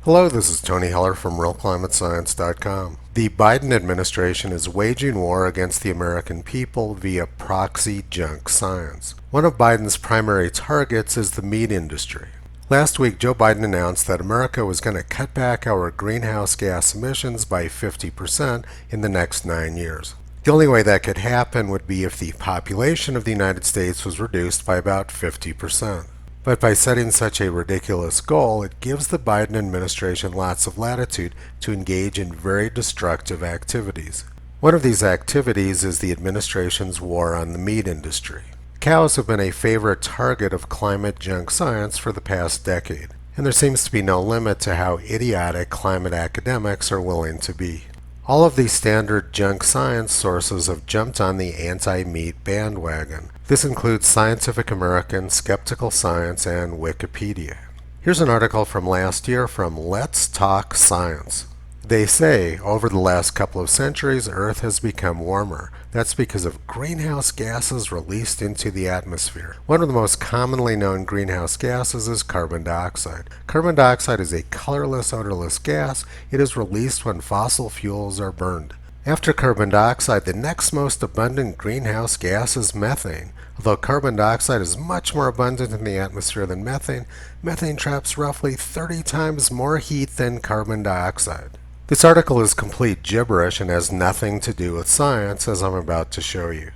Hello, this is Tony Heller from RealClimateScience.com. The Biden administration is waging war against the American people via proxy junk science. One of Biden's primary targets is the meat industry. Last week, Joe Biden announced that America was going to cut back our greenhouse gas emissions by 50% in the next 9 years. The only way that could happen would be if the population of the United States was reduced by about 50%. But by setting such a ridiculous goal, it gives the Biden administration lots of latitude to engage in very destructive activities. One of these activities is the administration's war on the meat industry. Cows have been a favorite target of climate junk science for the past decade, and there seems to be no limit to how idiotic climate academics are willing to be. All of these standard junk science sources have jumped on the anti-meat bandwagon. This includes Scientific American, Skeptical Science, and Wikipedia. Here's an article from last year from Let's Talk Science. They say, over the last couple of centuries, Earth has become warmer. That's because of greenhouse gases released into the atmosphere. One of the most commonly known greenhouse gases is carbon dioxide. Carbon dioxide is a colorless, odorless gas. It is released when fossil fuels are burned. After carbon dioxide, the next most abundant greenhouse gas is methane. Although carbon dioxide is much more abundant in the atmosphere than methane, methane traps roughly 30 times more heat than carbon dioxide. This article is complete gibberish and has nothing to do with science, as I'm about to show you.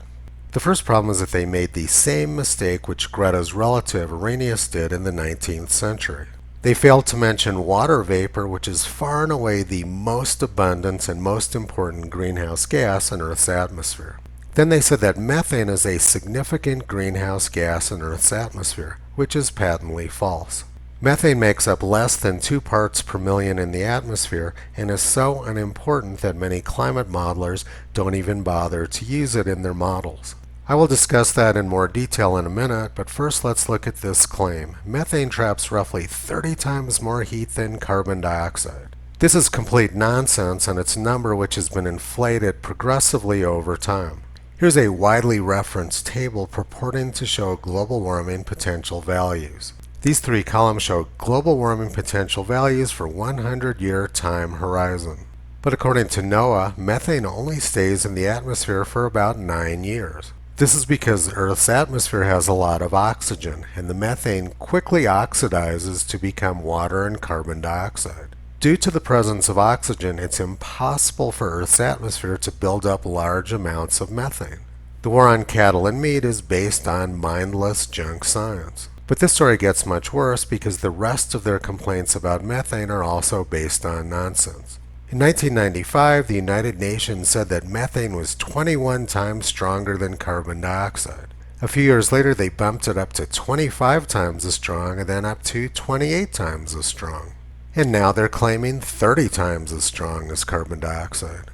The first problem is that they made the same mistake which Greta's relative Arrhenius did in the 19th century. They failed to mention water vapor, which is far and away the most abundant and most important greenhouse gas in Earth's atmosphere. Then they said that methane is a significant greenhouse gas in Earth's atmosphere, which is patently false. Methane makes up less than 2 parts per million in the atmosphere and is so unimportant that many climate modelers don't even bother to use it in their models. I will discuss that in more detail in a minute, but first let's look at this claim. Methane traps roughly 30 times more heat than carbon dioxide. This is complete nonsense, and it's a number which has been inflated progressively over time. Here's a widely referenced table purporting to show global warming potential values. These 3 columns show global warming potential values for 100-year time horizon. But according to NOAA, methane only stays in the atmosphere for about 9 years. This is because Earth's atmosphere has a lot of oxygen, and the methane quickly oxidizes to become water and carbon dioxide. Due to the presence of oxygen, it's impossible for Earth's atmosphere to build up large amounts of methane. The war on cattle and meat is based on mindless junk science. But this story gets much worse because the rest of their complaints about methane are also based on nonsense. In 1995, the United Nations said that methane was 21 times stronger than carbon dioxide. A few years later, they bumped it up to 25 times as strong and then up to 28 times as strong. And now they're claiming 30 times as strong as carbon dioxide.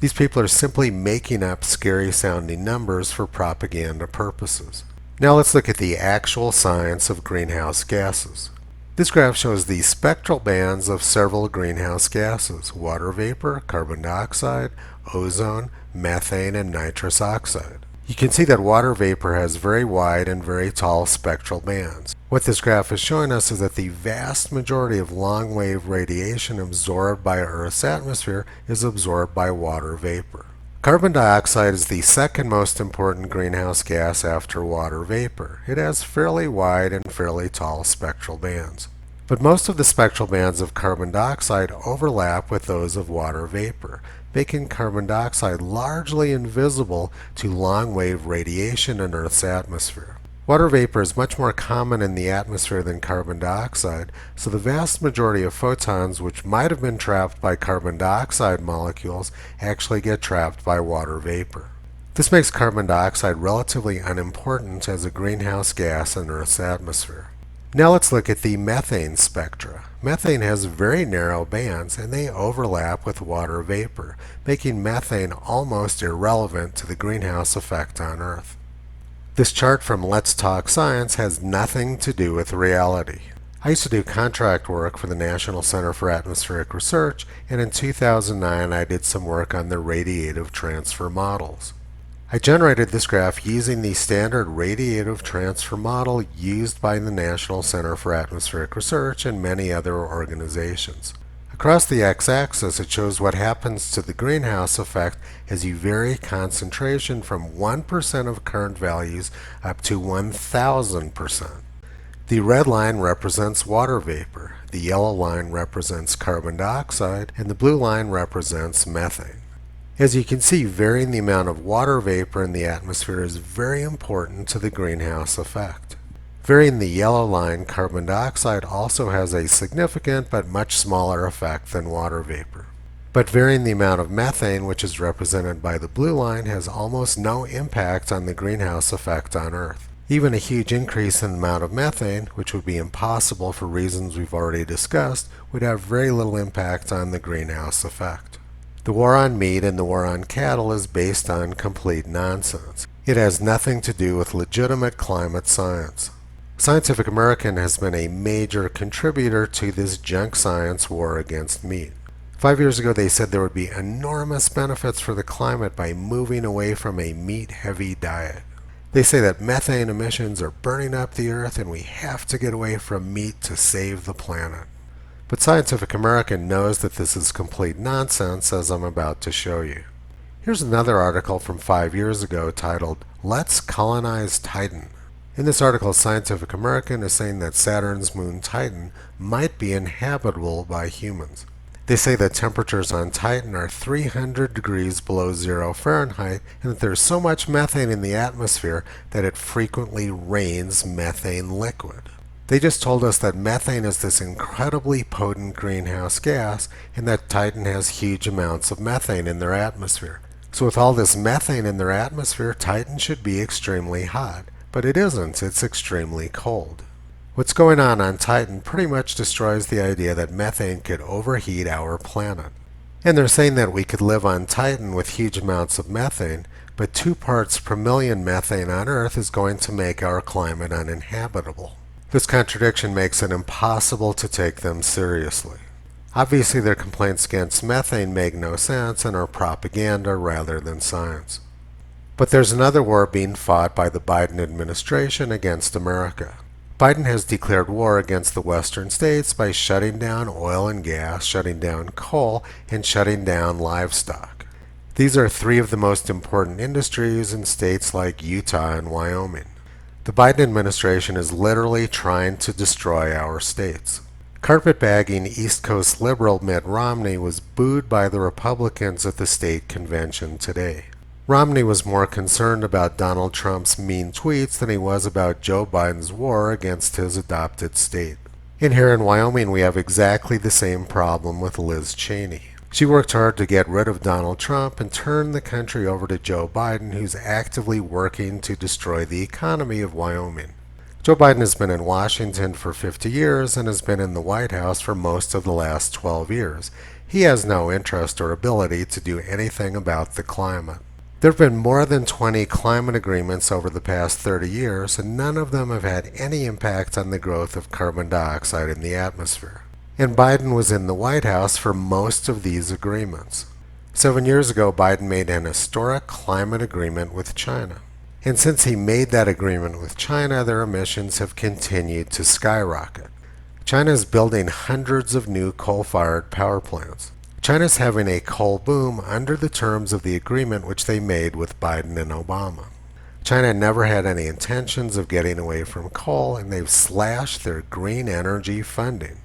These people are simply making up scary-sounding numbers for propaganda purposes. Now let's look at the actual science of greenhouse gases. This graph shows the spectral bands of several greenhouse gases: water vapor, carbon dioxide, ozone, methane, and nitrous oxide. You can see that water vapor has very wide and very tall spectral bands. What this graph is showing us is that the vast majority of long-wave radiation absorbed by Earth's atmosphere is absorbed by water vapor. Carbon dioxide is the second most important greenhouse gas after water vapor. It has fairly wide and fairly tall spectral bands. But most of the spectral bands of carbon dioxide overlap with those of water vapor, making carbon dioxide largely invisible to long-wave radiation in Earth's atmosphere. Water vapor is much more common in the atmosphere than carbon dioxide, so the vast majority of photons which might have been trapped by carbon dioxide molecules actually get trapped by water vapor. This makes carbon dioxide relatively unimportant as a greenhouse gas in Earth's atmosphere. Now let's look at the methane spectra. Methane has very narrow bands and they overlap with water vapor, making methane almost irrelevant to the greenhouse effect on Earth. This chart from Let's Talk Science has nothing to do with reality. I used to do contract work for the National Center for Atmospheric Research, and in 2009 I did some work on the radiative transfer models. I generated this graph using the standard radiative transfer model used by the National Center for Atmospheric Research and many other organizations. Across the x-axis, it shows what happens to the greenhouse effect as you vary concentration from 1% of current values up to 1,000%. The red line represents water vapor, the yellow line represents carbon dioxide, and the blue line represents methane. As you can see, varying the amount of water vapor in the atmosphere is very important to the greenhouse effect. Varying the yellow line, carbon dioxide also has a significant but much smaller effect than water vapor. But varying the amount of methane, which is represented by the blue line, has almost no impact on the greenhouse effect on Earth. Even a huge increase in the amount of methane, which would be impossible for reasons we've already discussed, would have very little impact on the greenhouse effect. The war on meat and the war on cattle is based on complete nonsense. It has nothing to do with legitimate climate science. Scientific American has been a major contributor to this junk science war against meat. 5 years ago, they said there would be enormous benefits for the climate by moving away from a meat-heavy diet. They say that methane emissions are burning up the earth and we have to get away from meat to save the planet. But Scientific American knows that this is complete nonsense, as I'm about to show you. Here's another article from 5 years ago titled, "Let's Colonize Titan." In this article, Scientific American is saying that Saturn's moon Titan might be inhabitable by humans. They say that temperatures on Titan are 300 degrees below 0 Fahrenheit and that there's so much methane in the atmosphere that it frequently rains methane liquid. They just told us that methane is this incredibly potent greenhouse gas and that Titan has huge amounts of methane in their atmosphere. So with all this methane in their atmosphere, Titan should be extremely hot. But it isn't, it's extremely cold. What's going on Titan pretty much destroys the idea that methane could overheat our planet. And they're saying that we could live on Titan with huge amounts of methane, but 2 parts per million methane on Earth is going to make our climate uninhabitable. This contradiction makes it impossible to take them seriously. Obviously, their complaints against methane make no sense and are propaganda rather than science. But there's another war being fought by the Biden administration against America. Biden has declared war against the Western states by shutting down oil and gas, shutting down coal, and shutting down livestock. These are 3 of the most important industries in states like Utah and Wyoming. The Biden administration is literally trying to destroy our states. Carpetbagging East Coast liberal Mitt Romney was booed by the Republicans at the state convention today. Romney was more concerned about Donald Trump's mean tweets than he was about Joe Biden's war against his adopted state. And here in Wyoming, we have exactly the same problem with Liz Cheney. She worked hard to get rid of Donald Trump and turn the country over to Joe Biden, who's actively working to destroy the economy of Wyoming. Joe Biden has been in Washington for 50 years and has been in the White House for most of the last 12 years. He has no interest or ability to do anything about the climate. There have been more than 20 climate agreements over the past 30 years, and none of them have had any impact on the growth of carbon dioxide in the atmosphere. And Biden was in the White House for most of these agreements. 7 years ago, Biden made an historic climate agreement with China. And since he made that agreement with China, their emissions have continued to skyrocket. China is building hundreds of new coal-fired power plants. China's having a coal boom under the terms of the agreement which they made with Biden and Obama. China never had any intentions of getting away from coal, and they've slashed their green energy funding.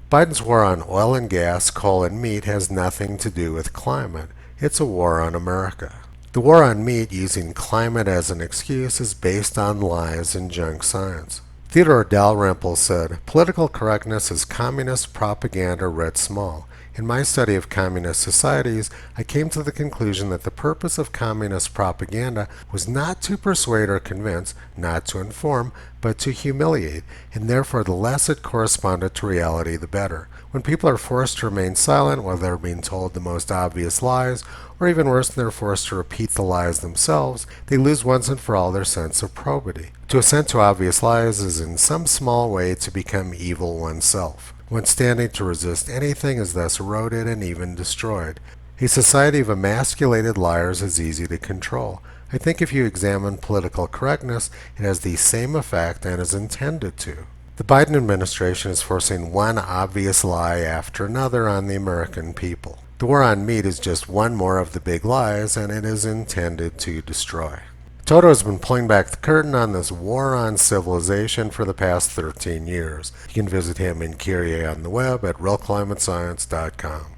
Biden's war on oil and gas, coal and meat has nothing to do with climate. It's a war on America. The war on meat, using climate as an excuse, is based on lies and junk science. Theodore Dalrymple said, "Political correctness is communist propaganda writ small. In my study of communist societies, I came to the conclusion that the purpose of communist propaganda was not to persuade or convince, not to inform, but to humiliate, and therefore the less it corresponded to reality, the better. When people are forced to remain silent while they're being told the most obvious lies, or even worse, they're forced to repeat the lies themselves, they lose once and for all their sense of probity. To assent to obvious lies is in some small way to become evil oneself. One standing to resist anything is thus eroded and even destroyed. A society of emasculated liars is easy to control. I think if you examine political correctness, it has the same effect and is intended to. The Biden administration is forcing one obvious lie after another on the American people. The war on meat is just one more of the big lies, and it is intended to destroy. Toto has been pulling back the curtain on this war on civilization for the past 13 years. You can visit him in Kyrie on the web at realclimatescience.com.